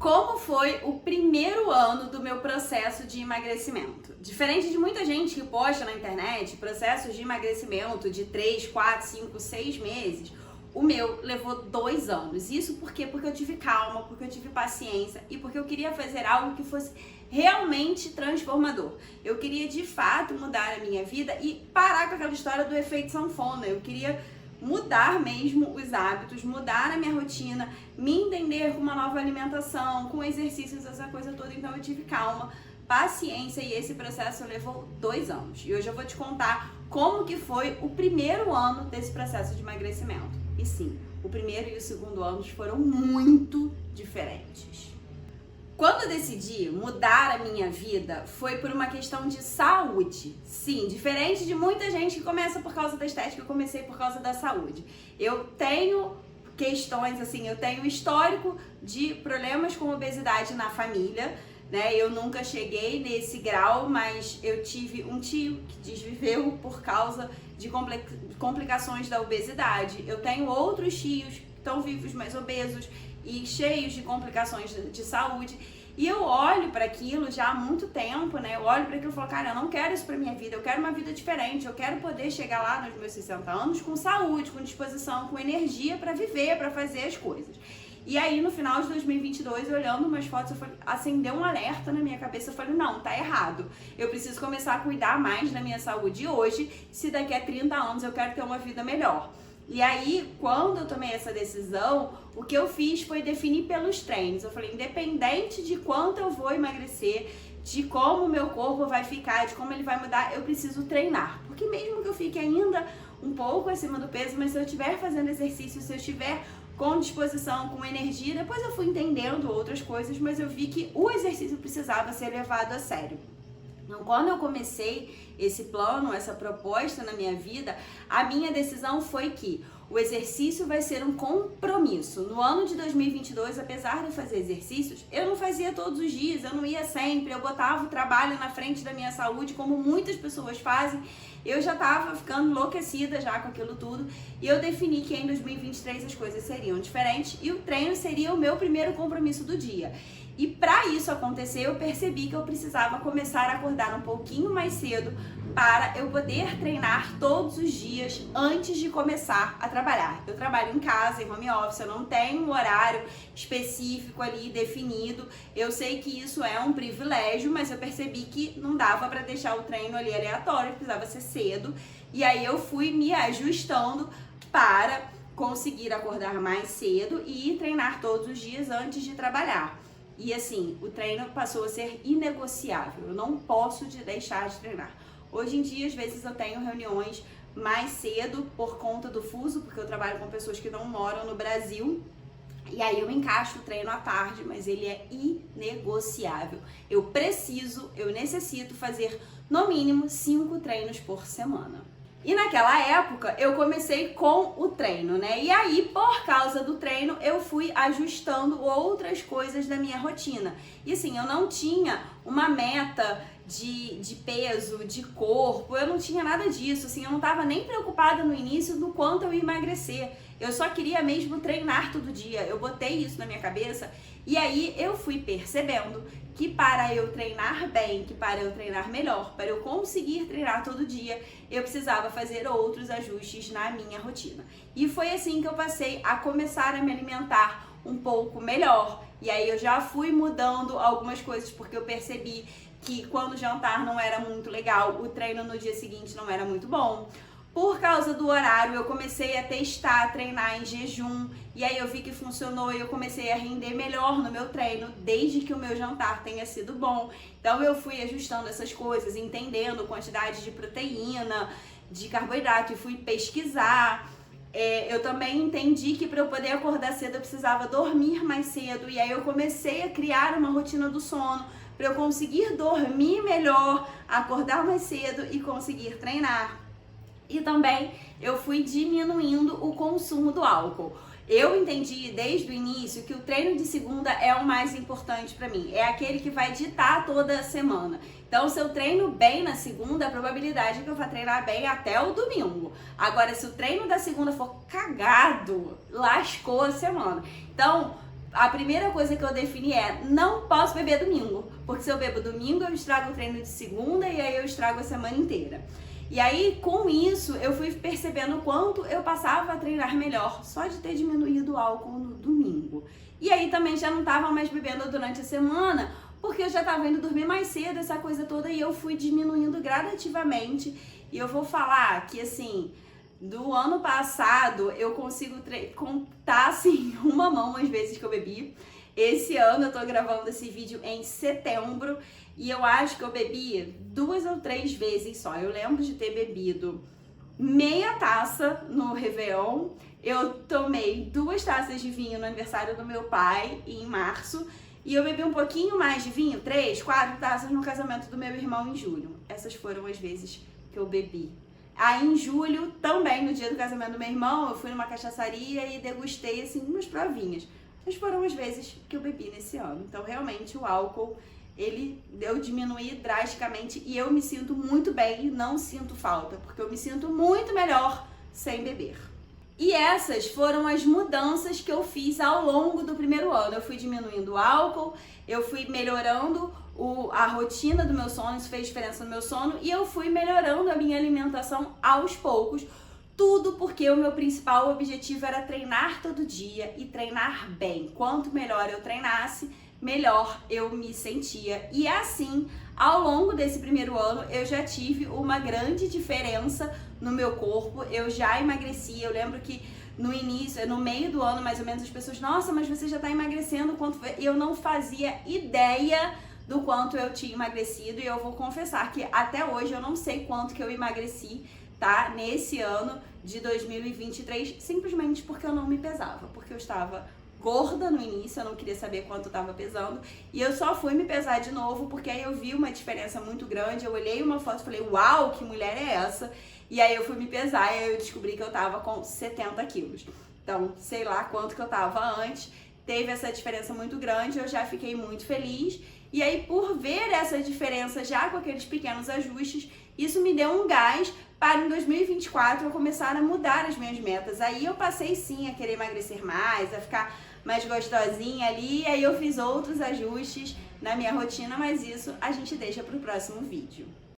Como foi o primeiro ano do meu processo de emagrecimento? Diferente de muita gente que posta na internet processos de emagrecimento de 3, 4, 5, 6 meses, o meu levou 2 anos. Isso por quê? Porque eu tive calma, porque eu tive paciência e porque eu queria fazer algo que fosse realmente transformador. Eu queria de fato mudar a minha vida e parar com aquela história do efeito sanfona. Eu queria mudar mesmo os hábitos, mudar a minha rotina, me entender com uma nova alimentação, com exercícios, essa coisa toda. Então eu tive calma, paciência e esse processo levou 2 anos. E hoje eu vou te contar como que foi o primeiro ano desse processo de emagrecimento. E sim, o primeiro e o segundo anos foram muito diferentes. Quando eu decidi mudar a minha vida, foi por uma questão de saúde. Sim, diferente de muita gente que começa por causa da estética, eu comecei por causa da saúde. Eu tenho questões, assim, eu tenho histórico de problemas com obesidade na família, né? Eu nunca cheguei nesse grau, mas eu tive um tio que desviveu por causa de complicações da obesidade. Eu tenho outros tios que estão vivos, mas obesos e cheios de complicações de saúde, e eu olho para aquilo já há muito tempo, né? Eu olho para aquilo e falo, cara, eu não quero isso para minha vida, eu quero uma vida diferente, eu quero poder chegar lá nos meus 60 anos com saúde, com disposição, com energia para viver, para fazer as coisas. E aí, no final de 2022, olhando umas fotos, eu falei, acendeu um alerta na minha cabeça. Eu falei, não, tá errado. Eu preciso começar a cuidar mais da minha saúde hoje, se daqui a 30 anos eu quero ter uma vida melhor. E aí, quando eu tomei essa decisão, o que eu fiz foi definir pelos treinos. Eu falei, independente de quanto eu vou emagrecer, de como o meu corpo vai ficar, de como ele vai mudar, eu preciso treinar. Porque mesmo que eu fique ainda um pouco acima do peso, mas se eu estiver fazendo exercício, se eu estiver com disposição, com energia, depois eu fui entendendo outras coisas, mas eu vi que o exercício precisava ser levado a sério. Então, quando eu comecei esse plano, essa proposta na minha vida, a minha decisão foi que o exercício vai ser um compromisso. No ano de 2022, apesar de eu fazer exercícios, eu não fazia todos os dias, eu não ia sempre, eu botava o trabalho na frente da minha saúde, como muitas pessoas fazem. Eu já estava ficando enlouquecida já com aquilo tudo e eu defini que em 2023 as coisas seriam diferentes e o treino seria o meu primeiro compromisso do dia. E para isso acontecer, eu percebi que eu precisava começar a acordar um pouquinho mais cedo para eu poder treinar todos os dias antes de começar a trabalhar. Eu trabalho em casa, em home office, eu não tenho um horário específico ali definido. Eu sei que isso é um privilégio, mas eu percebi que não dava para deixar o treino ali aleatório, precisava ser cedo. E aí eu fui me ajustando para conseguir acordar mais cedo e treinar todos os dias antes de trabalhar. E assim, o treino passou a ser inegociável, eu não posso deixar de treinar. Hoje em dia, às vezes eu tenho reuniões mais cedo por conta do fuso, porque eu trabalho com pessoas que não moram no Brasil. E aí eu encaixo o treino à tarde, mas ele é inegociável. Eu necessito fazer no mínimo 5 treinos por semana. E naquela época eu comecei com o treino, né? E aí, por causa do treino, eu fui ajustando outras coisas da minha rotina. E assim, eu não tinha uma meta de peso, de corpo, eu não tinha nada disso, assim, eu não tava nem preocupada no início do quanto eu ia emagrecer. Eu só queria mesmo treinar todo dia, eu botei isso na minha cabeça e aí eu fui percebendo que para eu treinar bem, que para eu treinar melhor, para eu conseguir treinar todo dia, eu precisava fazer outros ajustes na minha rotina. E foi assim que eu passei a começar a me alimentar um pouco melhor. E aí eu já fui mudando algumas coisas porque eu percebi que quando o jantar não era muito legal, o treino no dia seguinte não era muito bom. Por causa do horário, eu comecei a testar, treinar em jejum, e aí eu vi que funcionou e eu comecei a render melhor no meu treino, desde que o meu jantar tenha sido bom. Então eu fui ajustando essas coisas, entendendo quantidade de proteína, de carboidrato, e fui pesquisar. Eu também entendi que para eu poder acordar cedo eu precisava dormir mais cedo, e aí eu comecei a criar uma rotina do sono, para eu conseguir dormir melhor, acordar mais cedo e conseguir treinar. E também eu fui diminuindo o consumo do álcool. Eu entendi desde o início que o treino de segunda é o mais importante para mim. É aquele que vai ditar toda a semana. Então, se eu treino bem na segunda, a probabilidade é que eu vá treinar bem até o domingo. Agora, se o treino da segunda for cagado, lascou a semana. Então, a primeira coisa que eu defini é: não posso beber domingo, porque se eu bebo domingo eu estrago o treino de segunda e aí eu estrago a semana inteira. E aí, com isso, eu fui percebendo o quanto eu passava a treinar melhor só de ter diminuído o álcool no domingo. E aí também já não estava mais bebendo durante a semana, porque eu já estava indo dormir mais cedo, essa coisa toda, e eu fui diminuindo gradativamente. E eu vou falar que, assim, do ano passado, eu consigo contar, assim, uma mão as vezes que eu bebi. Esse ano eu tô gravando esse vídeo em setembro e eu acho que eu bebi 2 ou 3 vezes só. Eu lembro de ter bebido meia taça no Réveillon. Eu tomei 2 taças de vinho no aniversário do meu pai em março. E eu bebi um pouquinho mais de vinho, 3, 4 taças no casamento do meu irmão em julho. Essas foram as vezes que eu bebi. Aí em julho, também no dia do casamento do meu irmão, eu fui numa cachaçaria e degustei assim umas provinhas. Mas foram as vezes que eu bebi nesse ano. Então realmente o álcool, eu diminuí drasticamente e eu me sinto muito bem, não sinto falta, porque eu me sinto muito melhor sem beber. E essas foram as mudanças que eu fiz ao longo do primeiro ano. Eu fui diminuindo o álcool, eu fui melhorando a rotina do meu sono, isso fez diferença no meu sono, e eu fui melhorando a minha alimentação aos poucos. Tudo porque o meu principal objetivo era treinar todo dia e treinar bem. Quanto melhor eu treinasse, melhor eu me sentia. E assim, ao longo desse primeiro ano, eu já tive uma grande diferença no meu corpo. Eu já emagreci. Eu lembro que no início, no meio do ano, mais ou menos, as pessoas: nossa, mas você já tá emagrecendo. Eu não fazia ideia do quanto eu tinha emagrecido. E eu vou confessar que até hoje eu não sei quanto que eu emagreci, tá? Nesse ano de 2023, simplesmente porque eu não me pesava, porque eu estava gorda no início, eu não queria saber quanto eu estava pesando, e eu só fui me pesar de novo porque aí eu vi uma diferença muito grande. Eu olhei uma foto e falei: uau, que mulher é essa? E aí eu fui me pesar e aí eu descobri que eu tava com 70 quilos. Então, sei lá quanto que eu tava antes, teve essa diferença muito grande, eu já fiquei muito feliz. E aí, por ver essa diferença já com aqueles pequenos ajustes, isso me deu um gás para em 2024 eu começar a mudar as minhas metas. Aí eu passei sim a querer emagrecer mais, a ficar mais gostosinha ali, e aí eu fiz outros ajustes na minha rotina, mas isso a gente deixa para o próximo vídeo.